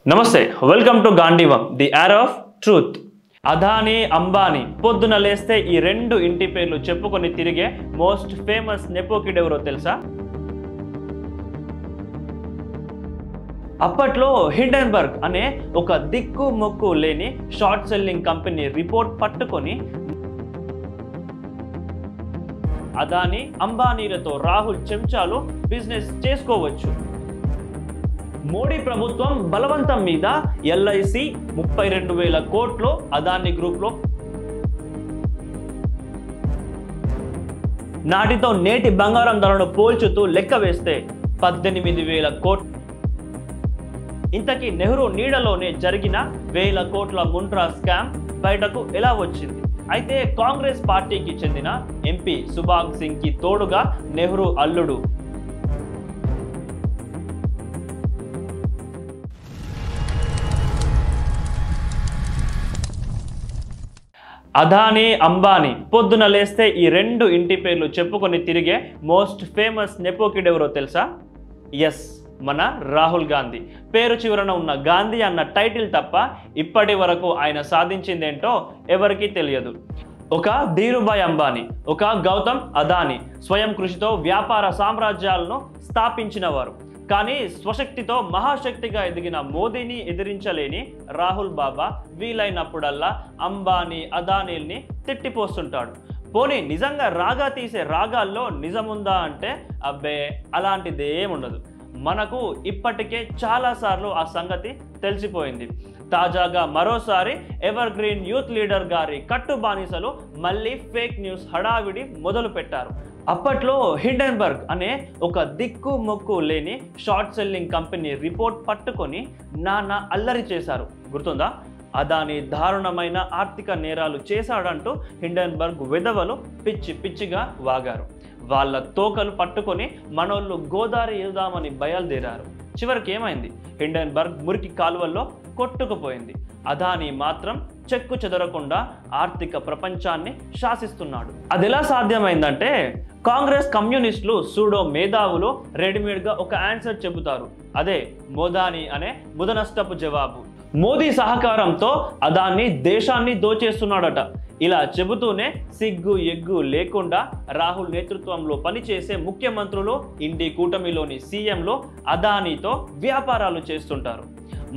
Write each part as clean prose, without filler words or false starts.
నమస్తే welcome to Gandivam the air of truth. Adani Ambani పొద్దున లేస్తే ఈ రెండు ఇంటి పేర్లు చెప్పుకొని తిరిగే మోస్ట్ ఫేమస్ నెపో కిడ్ ఎవరో తెలుసా? అప్పట్లో హిండెన్బర్గ్ అనే ఒక దిక్కు మొక్కు లేని షార్ట్ సెల్లింగ్ కంపెనీ రిపోర్ట్ పట్టుకొని అదానీ అంబానీలతో రాహుల్ చెంచాలు బిజినెస్ చేసుకోవచ్చు. మోడీ ప్రభుత్వం బలవంతం మీద ఎల్ఐసి 32,000 కోట్లు అదానీ గ్రూప్లో, నాటితో నేటి బంగారం ధరను పోల్చుతూ లెక్క వేస్తే 18,000 కోట్లు. ఇంతకీ నెహ్రూ నీడలోనే జరిగిన 1,000 కోట్ల ముంట్రా స్కామ్ బయటకు ఎలా వచ్చింది? అయితే కాంగ్రెస్ పార్టీకి చెందిన ఎంపీ సుభాగ్ సింగ్ కి తోడుగా నెహ్రూ అల్లుడు అదానీ అంబానీ పొద్దున లేస్తే ఈ రెండు ఇంటి పేర్లు చెప్పుకొని తిరిగే మోస్ట్ ఫేమస్ నెపో కిడ్ ఎవరో తెలుసా? ఎస్, మన రాహుల్ గాంధీ. పేరు చివరన ఉన్న గాంధీ అన్న టైటిల్ తప్ప ఇప్పటి వరకు ఆయన సాధించిందేంటో ఎవరికీ తెలియదు. ఒక ధీరుభాయ్ అంబానీ, ఒక గౌతమ్ అదానీ స్వయం కృషితో వ్యాపార సామ్రాజ్యాలను స్థాపించిన వారు. కానీ స్వశక్తితో మహాశక్తిగా ఎదిగిన మోదీని ఎదిరించలేని రాహుల్ బాబా వీలైనప్పుడల్లా అంబానీ అదానీల్ని తిట్టిపోస్తుంటాడు. పోనీ నిజంగా రాగా తీసే రాగాల్లో నిజముందా అంటే అబ్బే అలాంటిదేముండదు. మనకు ఇప్పటికే చాలాసార్లు ఆ సంగతి తెలిసిపోయింది. తాజాగా మరోసారి ఎవర్ గ్రీన్ యూత్ లీడర్ గారి కట్టుబానిసలు మళ్ళీ ఫేక్ న్యూస్ హడావిడి మొదలు పెట్టారు. అప్పట్లో హిండెన్బర్గ్ అనే ఒక దిక్కు మొక్కు లేని షార్ట్ సెల్లింగ్ కంపెనీ రిపోర్ట్ పట్టుకొని నానా అల్లరి చేశారు, గుర్తుందా? అదానీ దారుణమైన ఆర్థిక నేరాలు చేశాడంటూ హిండెన్బర్గ్ విధవలు పిచ్చి పిచ్చిగా వాగారు. వాళ్ళ తోకలు పట్టుకొని మనోళ్ళు గోదావరి ఇద్దామని బయలుదేరారు. చివరికి ఏమైంది? హిండెన్బర్గ్ మురికి కాలువల్లో కొట్టుకుపోయింది. అదానీ మాత్రం చెక్కు చెదరకుండా ఆర్థిక ప్రపంచాన్ని శాసిస్తున్నాడు. అది ఎలా సాధ్యమైందంటే కాంగ్రెస్ కమ్యూనిస్టులు సూడో మేధావులు రెడీమేడ్గా ఒక ఆన్సర్ చెబుతారు. అదే మోదానీ అనే ముదనష్టపు జవాబు. మోదీ సహకారంతో అదానీ దేశాన్ని దోచేస్తున్నాడట. ఇలా చెబుతూనే సిగ్గు ఎగ్గు లేకుండా రాహుల్ నేతృత్వంలో పనిచేసే ముఖ్యమంత్రులు, ఇండి కూటమిలోని సీఎంలు అదానీతో వ్యాపారాలు చేస్తుంటారు.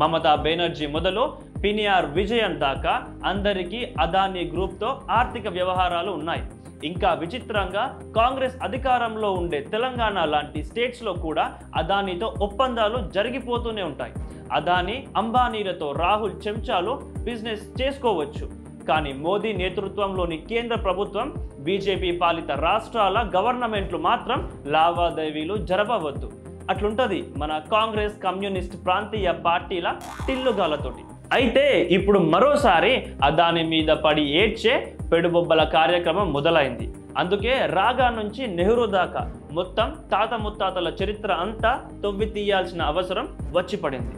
మమతా బెనర్జీ మొదలు పినియార్ విజయన్ దాకా అందరికీ అదానీ గ్రూప్తో ఆర్థిక వ్యవహారాలు ఉన్నాయి. ఇంకా విచిత్రంగా కాంగ్రెస్ అధికారంలో ఉండే తెలంగాణ లాంటి స్టేట్స్లో కూడా అదానీతో ఒప్పందాలు జరిగిపోతూనే ఉంటాయి. అదానీ అంబానీలతో రాహుల్ చెంచాలు బిజినెస్ చేసుకోవచ్చు. కానీ మోదీ నేతృత్వంలోని కేంద్ర ప్రభుత్వం, బీజేపీ పాలిత రాష్ట్రాల గవర్నమెంట్లు మాత్రం లావాదేవీలు జరపవద్దు. అట్లుంటది మన కాంగ్రెస్ కమ్యూనిస్ట్ ప్రాంతీయ పార్టీల టిల్లుగాలతోటి. అయితే ఇప్పుడు మరోసారి అదానీ మీద పడి ఏడ్చే పెడుబొబ్బల కార్యక్రమం మొదలైంది. అందుకే రాగా నుంచి నెహ్రూ దాకా మొత్తం తాత ముత్తాతల చరిత్ర అంతా తవ్వి తీయాల్సిన అవసరం వచ్చి పడింది.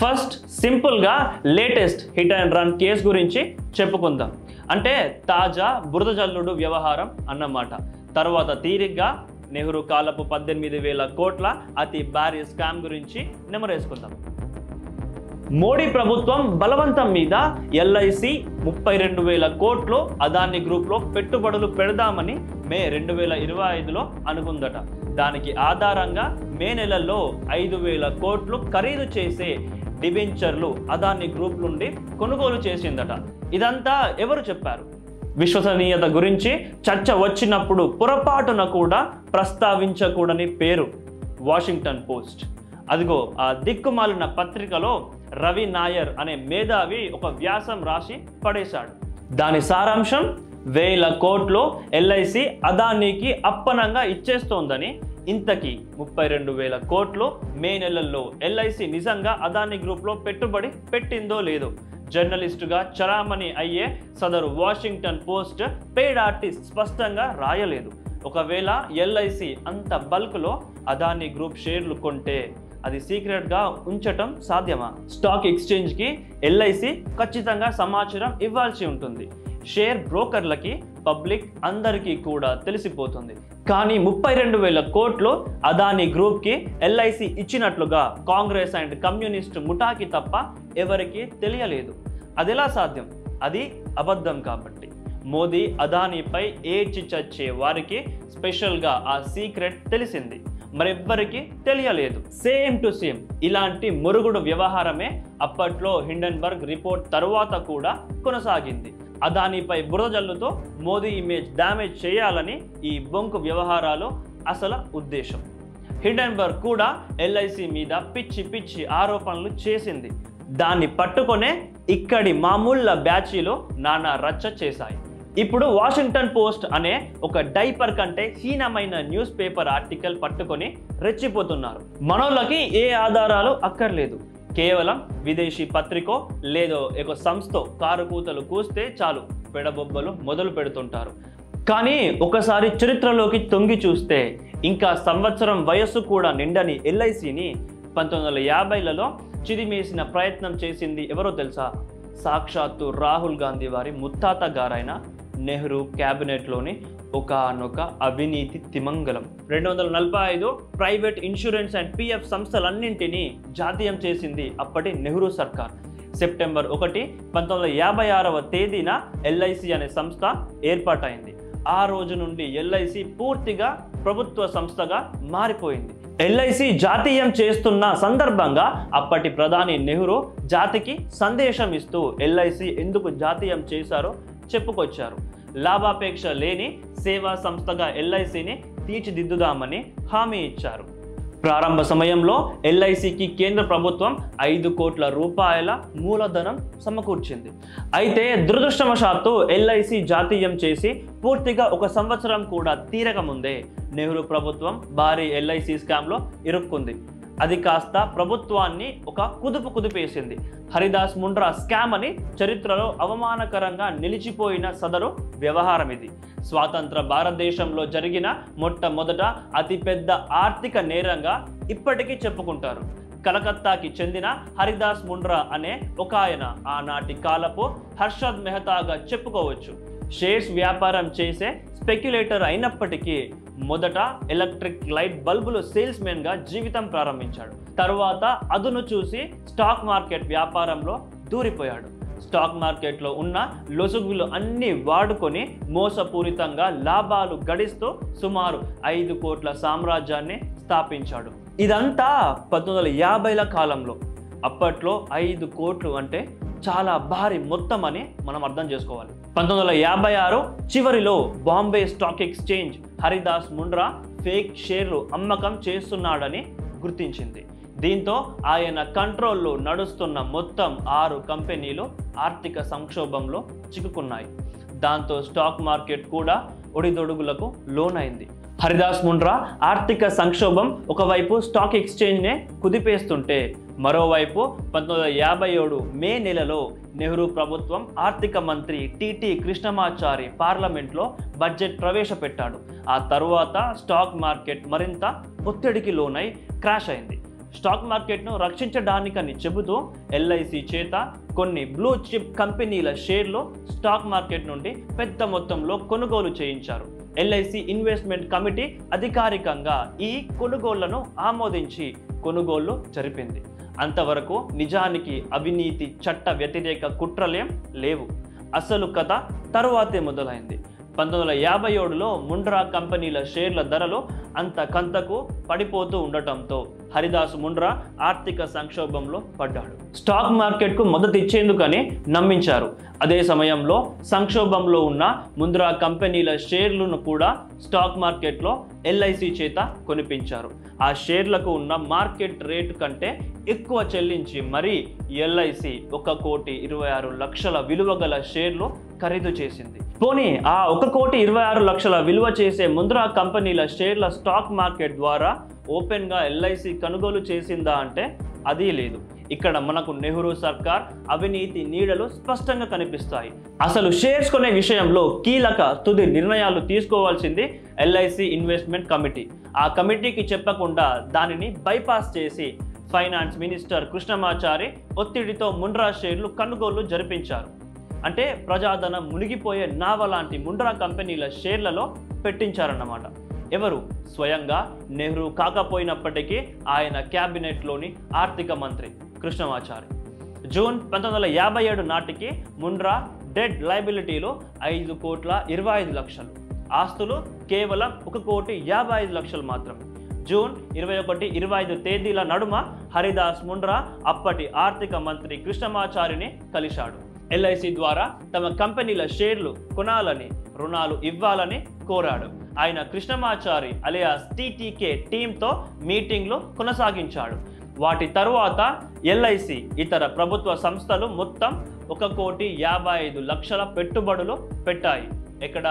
ఫస్ట్ సింపుల్గా latest hit and run case గురించి చెప్పుకుందాం. అంటే తాజా బురద జల్లుడు వ్యవహారం అన్నమాట. తర్వాత తీరిగ్గా నెహ్రూ కాలపు 18,000 కోట్ల అతి భారీ స్కామ్ గురించి నెమరేసుకుందాం. మోడీ ప్రభుత్వం బలవంతం మీద ఎల్ఐసి 32,000 కోట్లు అదానీ గ్రూప్లో పెట్టుబడులు పెడదామని మే 2025లో అనుకుందట. దానికి ఆధారంగా మే నెలలో 5,000 కోట్లు ఖరీదు చేసే డిబెంచర్లు అదానీ గ్రూప్ నుండి కొనుగోలు చేసిందట. ఇదంతా ఎవరు చెప్పారు? విశ్వసనీయత గురించి చర్చ వచ్చినప్పుడు పొరపాటున కూడా ప్రస్తావించకూడని పేరు వాషింగ్టన్ పోస్ట్. అదిగో ఆ దిక్కుమాలిన పత్రికలో రవి నాయర్ అనే మేధావి ఒక వ్యాసం రాసి పడేశాడు. దాని సారాంశం 1,000 కోట్లు ఎల్ఐసి అదానీకి అప్పనంగా ఇచ్చేస్తోందని. ఇంతకీ 32,000 కోట్లు మే నెలల్లో ఎల్ఐసి నిజంగా అదానీ గ్రూప్లో పెట్టుబడి పెట్టిందో లేదో జర్నలిస్టుగా చలామణి అయ్యే సదరు వాషింగ్టన్ పోస్ట్ పెయిడ్ ఆర్టిస్ట్ స్పష్టంగా రాయలేదు. ఒకవేళ ఎల్ఐసి అంత బల్క్లో అదానీ గ్రూప్ షేర్లు కొంటే అది సీక్రెట్గా ఉంచటం సాధ్యమా? స్టాక్ ఎక్స్చేంజ్కి ఎల్ఐసి ఖచ్చితంగా సమాచారం ఇవ్వాల్సి ఉంటుంది. షేర్ బ్రోకర్లకి పబ్లిక్ అందరికీ కూడా తెలిసిపోతుంది. కానీ 32,000 కోట్లు అదానీ గ్రూప్కి ఎల్ఐసి ఇచ్చినట్లుగా కాంగ్రెస్ అండ్ కమ్యూనిస్ట్ ముఠాకి తప్ప ఎవరికీ తెలియలేదు. అదెలా సాధ్యం? అది అబద్ధం కాబట్టి. మోదీ అదానీపై ఏడ్చి చచ్చే వారికి స్పెషల్గా ఆ సీక్రెట్ తెలిసింది, మరెవ్వరికి తెలియలేదు. సేమ్ టు సేమ్ ఇలాంటి మురుగుడు వ్యవహారమే అప్పట్లో హిండెన్బర్గ్ రిపోర్ట్ తరువాత కూడా కొనసాగింది. అదానీపై బురద జల్లుతో మోదీ ఇమేజ్ డ్యామేజ్ చేయాలని ఈ బొంకు వ్యవహారాలు అసలు ఉద్దేశం. హిండెన్బర్గ్ కూడా ఎల్ఐసి మీద పిచ్చి పిచ్చి ఆరోపణలు చేసింది. దాన్ని పట్టుకొనే ఇక్కడి మామూళ్ళ బ్యాచీలు నానా రచ్చ చేశాయి. ఇప్పుడు వాషింగ్టన్ పోస్ట్ అనే ఒక డైపర్ కంటే హీనమైన న్యూస్ పేపర్ ఆర్టికల్ పట్టుకొని రెచ్చిపోతున్నారు. మనోళ్ళకి ఏ ఆధారాలు అక్కర్లేదు. కేవలం విదేశీ పత్రికో లేదో ఒక సంస్థ కారుకూతలు కూస్తే చాలు పెడబొబ్బలు మొదలు పెడుతుంటారు. కానీ ఒకసారి చరిత్రలోకి తొంగి చూస్తే ఇంకా సంవత్సరం వయస్సు కూడా నిండని ఎల్ఐసిని 1950లలో చిదిమేసిన ప్రయత్నం చేసింది ఎవరో తెలుసా? సాక్షాత్తు రాహుల్ గాంధీ వారి ముత్తాత గారైన నెహ్రూ క్యాబినెట్లోని ఒకనొక అవినీతి తిమంగలం. 245 ప్రైవేట్ ఇన్సూరెన్స్ అండ్ పిఎఫ్ సంస్థలన్నింటినీ జాతీయం చేసింది అప్పటి నెహ్రూ సర్కార్. సెప్టెంబర్ 1, 1956వ తేదీన ఎల్ఐసి అనే సంస్థ ఏర్పాటైంది. ఆ రోజు నుండి ఎల్ఐసి పూర్తిగా ప్రభుత్వ సంస్థగా మారిపోయింది. ఎల్ఐసి జాతీయం చేస్తున్న సందర్భంగా అప్పటి ప్రధాని నెహ్రూ జాతికి సందేశం ఇస్తూ ఎల్ఐసి ఎందుకు జాతీయం చేశారో చెప్పుకొచ్చారు. లాభాపేక్ష లేని సేవా సంస్థగా ఎల్ఐసిని తీర్చిదిద్దుదామని హామీ ఇచ్చారు. ప్రారంభ సమయంలో ఎల్ఐసికి కేంద్ర ప్రభుత్వం 5 కోట్ల రూపాయల మూలధనం సమకూర్చింది. అయితే దురదృష్టవశాత్తు ఎల్ఐసి జాతీయం చేసి పూర్తిగా 1 సంవత్సరం కూడా తీరక ముందే నెహ్రూ ప్రభుత్వం భారీ ఎల్ఐసి స్కామ్లో ఇరుక్కుంది. అది కాస్త ప్రభుత్వాన్ని ఒక కుదిపేసింది. హరిదాస్ ముండ్రా స్కామ్ అని చరిత్రలో అవమానకరంగా నిలిచిపోయిన సదరు వ్యవహారం ఇది. స్వాతంత్ర భారతదేశంలో జరిగిన మొట్టమొదట అతిపెద్ద ఆర్థిక నేరంగా ఇప్పటికీ చెప్పుకుంటారు. కలకత్తాకి చెందిన హరిదాస్ ముండ్రా అనే ఒక ఆయన ఆనాటి కాలపు హర్షద్ మెహతాగా చెప్పుకోవచ్చు. షేర్స్ వ్యాపారం చేసే స్పెక్యులేటర్ అయినప్పటికీ మొదట ఎలక్ట్రిక్ లైట్ బల్బులు సేల్స్ మెన్ గా జీవితం ప్రారంభించాడు. తరువాత అదును చూసి స్టాక్ మార్కెట్ వ్యాపారంలో దూరిపోయాడు. స్టాక్ మార్కెట్లో ఉన్న లొసుగులు అన్ని వాడుకొని మోసపూరితంగా లాభాలు గడిస్తూ సుమారు 5 కోట్ల సామ్రాజ్యాన్ని స్థాపించాడు. ఇదంతా 1950ల కాలంలో. అప్పట్లో 5 కోట్లు అంటే చాలా భారీ మొత్తం అని మనం అర్థం చేసుకోవాలి. 1956 చివరిలో Bombay stock exchange Haridas Mundhra fake షేర్లు అమ్మకం చేస్తున్నాడని గుర్తించింది. దీంతో ఆయన కంట్రోల్లో నడుస్తున్న మొత్తం 6 కంపెనీలు ఆర్థిక సంక్షోభంలో చిక్కుకున్నాయి. దాంతో స్టాక్ మార్కెట్ కూడా ఒడిదొడుగులకు లోనైంది. హరిదాస్ ముండ్రా ఆర్థిక సంక్షోభం ఒకవైపు స్టాక్ ఎక్స్చేంజ్నే కుదిపేస్తుంటే మరోవైపు 1957 మే నెలలో నెహ్రూ ప్రభుత్వం ఆర్థిక మంత్రి టిటి కృష్ణమాచారి పార్లమెంట్లో బడ్జెట్ ప్రవేశపెట్టాడు. ఆ తరువాత స్టాక్ మార్కెట్ మరింత ఒత్తిడికి లోనై క్రాష్ అయింది. స్టాక్ మార్కెట్ను రక్షించడానికని చెబుతూ ఎల్ఐసి చేత కొన్ని బ్లూ చిప్ కంపెనీల షేర్లు స్టాక్ మార్కెట్ నుండి పెద్ద మొత్తంలో కొనుగోలు చేయించారు. ఎల్ఐసి ఇన్వెస్ట్మెంట్ కమిటీ అధికారికంగా ఈ కొనుగోళ్లను ఆమోదించి కొనుగోళ్లు జరిపింది. అంతవరకు నిజానికి అవినీతి చట్ట వ్యతిరేక కుట్రలేం లేవు. అసలు కథ తరువాతే మొదలైంది. 1957లో ముండ్రా కంపెనీల షేర్ల ధరలు అంతకంతకు పడిపోతూ ఉండటంతో హరిదాస్ ముండ్రా ఆర్థిక సంక్షోభంలో పడ్డాడు. స్టాక్ మార్కెట్కు మద్దతు ఇచ్చేందుకని నమ్మించారు. అదే సమయంలో సంక్షోభంలో ఉన్న ముండ్రా కంపెనీల షేర్లను కూడా స్టాక్ మార్కెట్లో ఎల్ఐసి చేత కొనిపించారు. ఆ షేర్లకు ఉన్న మార్కెట్ రేటు కంటే ఎక్కువ చెల్లించి మరీ ఎల్ఐసి 1,26,00,000 విలువ గల షేర్లు ఖరీదు చేసింది. పోనీ ఆ 1,26,00,000 విలువ చేసే ముంద్రా కంపెనీల షేర్ల స్టాక్ మార్కెట్ ద్వారా ఓపెన్గా ఎల్ఐసి కొనుగోలు చేసిందా అంటే అది లేదు. ఇక్కడ మనకు నెహ్రూ సర్కార్ అవినీతి నీడలు స్పష్టంగా కనిపిస్తాయి. అసలు షేర్స్ కొనే విషయంలో కీలక తుది నిర్ణయాలు తీసుకోవాల్సింది ఎల్ఐసి ఇన్వెస్ట్మెంట్ కమిటీ. ఆ కమిటీకి చెప్పకుండా దానిని బైపాస్ చేసి ఫైనాన్స్ మినిస్టర్ కృష్ణమాచారి ఒత్తిడితో ముండ్రా షేర్లు కొనుగోలు జరిపించారు. అంటే ప్రజాధనం మునిగిపోయే నావ లాంటి ముండ్రా కంపెనీల షేర్లలో పెట్టించారన్నమాట. ఎవరు? స్వయంగా నెహ్రూ కాకపోయినప్పటికీ ఆయన క్యాబినెట్లోని ఆర్థిక మంత్రి కృష్ణమాచారి. జూన్ 1957 నాటికి ముండ్రా డెడ్ లయబిలిటీలు 5,25,00,000, ఆస్తులు కేవలం 1,55,00,000 మాత్రమే. జూన్ 21, 25 తేదీల నడుమ హరిదాస్ ముండ్రా అప్పటి ఆర్థిక మంత్రి కృష్ణమాచారిని కలిశాడు. ఎల్ఐసి ద్వారా తమ కంపెనీల షేర్లు కొనాలని, రుణాలు ఇవ్వాలని కోరాడు. ఆయన కృష్ణమాచారి అలియాస్ టీటీకే టీంతో మీటింగ్లు కొనసాగించాడు. వాటి తరువాత ఎల్ఐసి ఇతర ప్రభుత్వ సంస్థలు మొత్తం 1,55,00,000 పెట్టుబడులు పెట్టాయి. ఎక్కడ?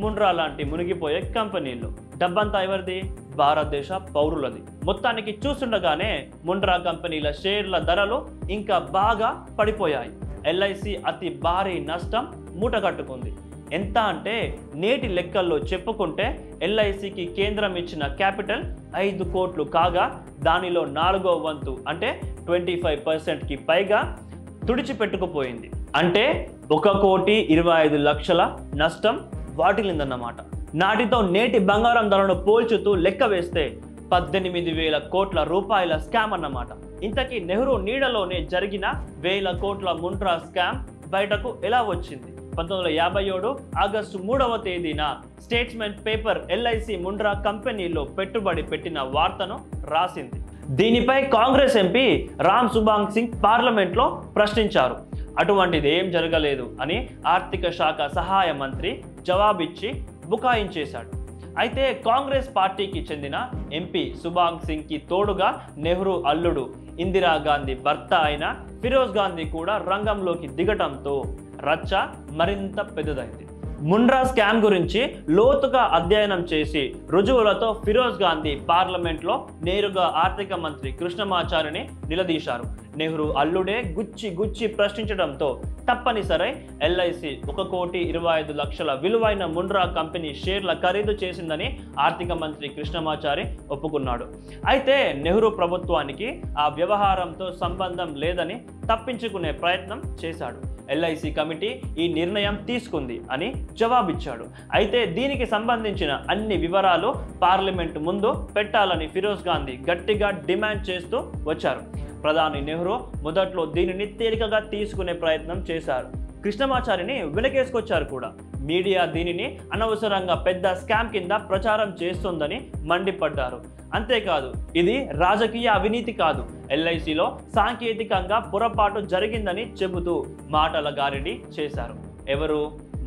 ముండ్రా లాంటి మునిగిపోయే కంపెనీలు. డబ్బంతా ఎవరిది? భారతదేశ పౌరులది. మొత్తానికి చూస్తుండగానే ముండ్రా కంపెనీల షేర్ల ధరలు ఇంకా బాగా పడిపోయాయి. ఎల్ఐసి అతి భారీ నష్టం మూటగట్టుకుంది. ఎంత అంటే నేటి లెక్కల్లో చెప్పుకుంటే ఎల్ఐసికి కేంద్రం ఇచ్చిన క్యాపిటల్ 5 కోట్లు కాగా దానిలో 4వ వంతు అంటే 25%కి పైగా తుడిచిపెట్టుకుపోయింది. అంటే 1,25,00,000 నష్టం వాటిల్లిందన్నమాట. నాటితో నేటి బంగారం ధరను పోల్చుతూ లెక్క వేస్తే 18,000 కోట్ల రూపాయల స్కామ్ అన్నమాట. ఇంతకీ నెహ్రూ నీడలోనే జరిగిన 1,000 కోట్ల ముండ్రా స్కామ్ బయటకు ఎలా వచ్చింది? 1957 ఆగస్టు 3వ తేదీన స్టేట్స్మెంట్ పేపర్ ఎల్ఐసి ముండ్రా కంపెనీలో పెట్టుబడి పెట్టిన వార్తను రాసింది. దీనిపై కాంగ్రెస్ ఎంపీ రామ్ సుభాంగ్ సింగ్ పార్లమెంట్లో ప్రశ్నించారు. అటువంటిది ఏం జరగలేదు అని ఆర్థిక శాఖ సహాయ మంత్రి జవాబిచ్చి బుకాయించేశాడు. అయితే కాంగ్రెస్ పార్టీకి చెందిన ఎంపీ సుభాంగ్ సింగ్కి తోడుగా నెహ్రూ అల్లుడు, ఇందిరాగాంధీ భర్త అయిన ఫిరోజ్ గాంధీ కూడా రంగంలోకి దిగటంతో రచ్చ మరింత పెద్దదైంది. ముండ్రా స్కామ్ గురించి లోతుగా అధ్యయనం చేసి రుజువులతో ఫిరోజ్ గాంధీ పార్లమెంట్లో నేరుగా ఆర్థిక మంత్రి కృష్ణమాచారిని నిలదీశారు. నెహ్రూ అల్లుడే గుచ్చి ప్రశ్నించడంతో తప్పనిసరి ఎల్ఐసి 1,25,00,000 విలువైన ముండ్రా కంపెనీ షేర్ల ఖరీదు చేసిందని ఆర్థిక మంత్రి కృష్ణమాచారి ఒప్పుకున్నాడు. అయితే నెహ్రూ ప్రభుత్వానికి ఆ వ్యవహారంతో సంబంధం లేదని తప్పించుకునే ప్రయత్నం చేశాడు. ఎల్ఐసి కమిటీ ఈ నిర్ణయం తీసుకుంది అని జవాబిచ్చాడు. అయితే దీనికి సంబంధించిన అన్ని వివరాలు పార్లమెంటు ముందు పెట్టాలని ఫిరోజ్ గాంధీ గట్టిగా డిమాండ్ చేస్తూ వచ్చారు. ప్రధాని నెహ్రూ మొదట్లో దీనిని తేలికగా తీసుకునే ప్రయత్నం చేశారు. కృష్ణమాచారిని వెనకేసుకొచ్చారు కూడా. మీడియా దీనిని అనవసరంగా పెద్ద స్కామ్ కింద ప్రచారం చేస్తుందని మండిపడ్డారు. అంతేకాదు, ఇది రాజకీయ అవినీతి కాదు, ఎల్ఐసిలో సాంకేతికంగా పొరపాటు జరిగిందని చెబుతూ మాటల గారిడి చేశారు. ఎవరు?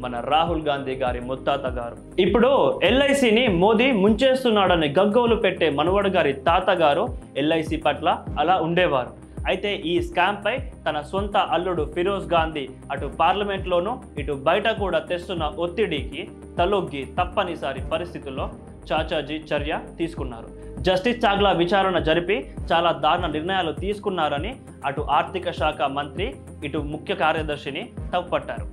మన రాహుల్ గాంధీ గారి ముత్తాత గారు. ఇప్పుడు ఎల్ఐసిని మోదీ ముంచేస్తున్నాడని గగ్గోలు పెట్టే మనవడు గారి తాతగారు ఎల్ఐసి పట్ల అలా ఉండేవారు. అయితే ఈ స్కామ్ పై తన సొంత అల్లుడు ఫిరోజ్ గాంధీ అటు పార్లమెంట్లోనూ ఇటు బయట కూడా తెస్తున్న ఒత్తిడికి తలొగ్గి తప్పనిసరి పరిస్థితుల్లో చాచాజీ చర్య తీసుకున్నారు. జస్టిస్ చాగ్లా విచారణ జరిపి చాలా దారుణ నిర్ణయాలు తీసుకున్నారని అటు ఆర్థిక శాఖ మంత్రి ఇటు ముఖ్య కార్యదర్శిని తప్పుపట్టారు.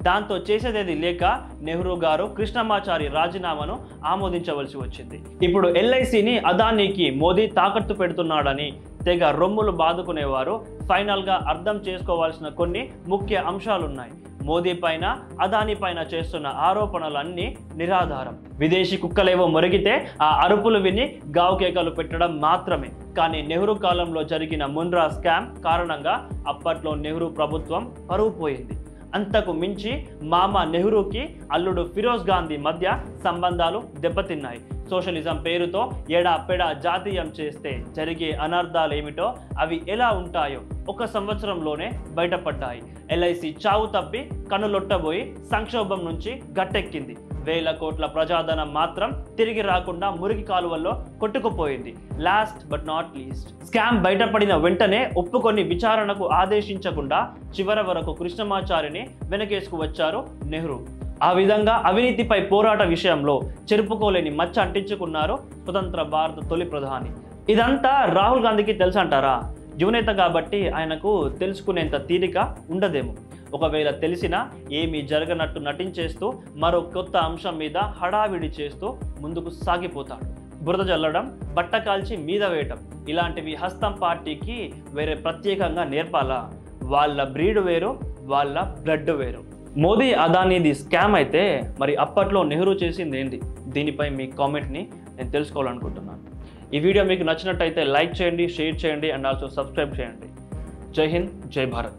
దాంతో చేసేదేది లేక నెహ్రూ గారు కృష్ణమాచారి రాజీనామాను ఆమోదించవలసి వచ్చింది. ఇప్పుడు ఎల్ఐసిని అదానీకి మోదీ తాకట్టు పెడుతున్నాడని తెగ రొమ్ములు బాదుకునేవారు ఫైనల్గా అర్థం చేసుకోవాల్సిన కొన్ని ముఖ్య అంశాలున్నాయి. మోదీ పైన అదానీ పైన చేస్తున్న ఆరోపణలన్నీ నిరాధారం. విదేశీ కుక్కలేవో మొరిగితే ఆ అరుపులు విని గావుకేకలు పెట్టడం మాత్రమే. కానీ నెహ్రూ కాలంలో జరిగిన ముండ్రా స్కామ్ కారణంగా అప్పట్లో నెహ్రూ ప్రభుత్వం పరువు పోయింది. అంతకు మించి మామ నెహ్రూకి అల్లుడు ఫిరోజ్ గాంధీ మధ్య సంబంధాలు దెబ్బతిన్నాయి. సోషలిజం పేరుతో ఎడాపెడా జాతీయం చేస్తే జరిగే అనర్థాలు ఏమిటో అవి ఎలా ఉంటాయో 1 సంవత్సరంలోనే బయటపడ్డాయి. ఎల్ఐసి చావు తప్పి కనులొట్టబోయి సంక్షోభం నుంచి గట్టెక్కింది. 1,000 కోట్ల ప్రజాధనం మాత్రం తిరిగి రాకుండా మురికి కాలువల్లో కొట్టుకుపోయింది. Last but not least, scam బయటపడిన వెంటనే ఒప్పుకొని విచారణకు ఆదేశించకుండా చివరి వరకు కృష్ణమాచారిని వెనకేసుకు వచ్చారు నెహ్రూ. ఆ విధంగా అవినీతిపై పోరాట విషయంలో చెరుపుకోలేని మచ్చ అంటించుకున్నారు స్వతంత్ర భారత తొలి ప్రధాని. ఇదంతా రాహుల్ గాంధీకి తెలుసంటారా? యువనేత కాబట్టి ఆయనకు తెలుసుకునేంత తీరిక ఉండదేమో. ఒకవేళ తెలిసినా ఏమీ జరగనట్టు నటించేస్తూ మరో కొత్త అంశం మీద హడావిడి చేస్తూ ముందుకు సాగిపోతాడు. బురద జల్లడం, బట్ట కాల్చి మీద వేయటం ఇలాంటివి హస్తం పార్టీకి వేరే ప్రత్యేకంగా నేర్పాలా? వాళ్ళ బ్రీడ్ వేరు, వాళ్ళ బ్లడ్ వేరు. మోదీ అదానీది స్కామ్ అయితే మరి అప్పట్లో నెహ్రూ చేసింది ఏంటి? దీనిపై మీ కామెంట్ని నేను తెలుసుకోవాలనుకుంటున్నాను. ఈ వీడియో మీకు నచ్చినట్టయితే లైక్ చేయండి, షేర్ చేయండి అండ్ ఆల్సో సబ్స్క్రైబ్ చేయండి. జై హింద్, జై భారత్.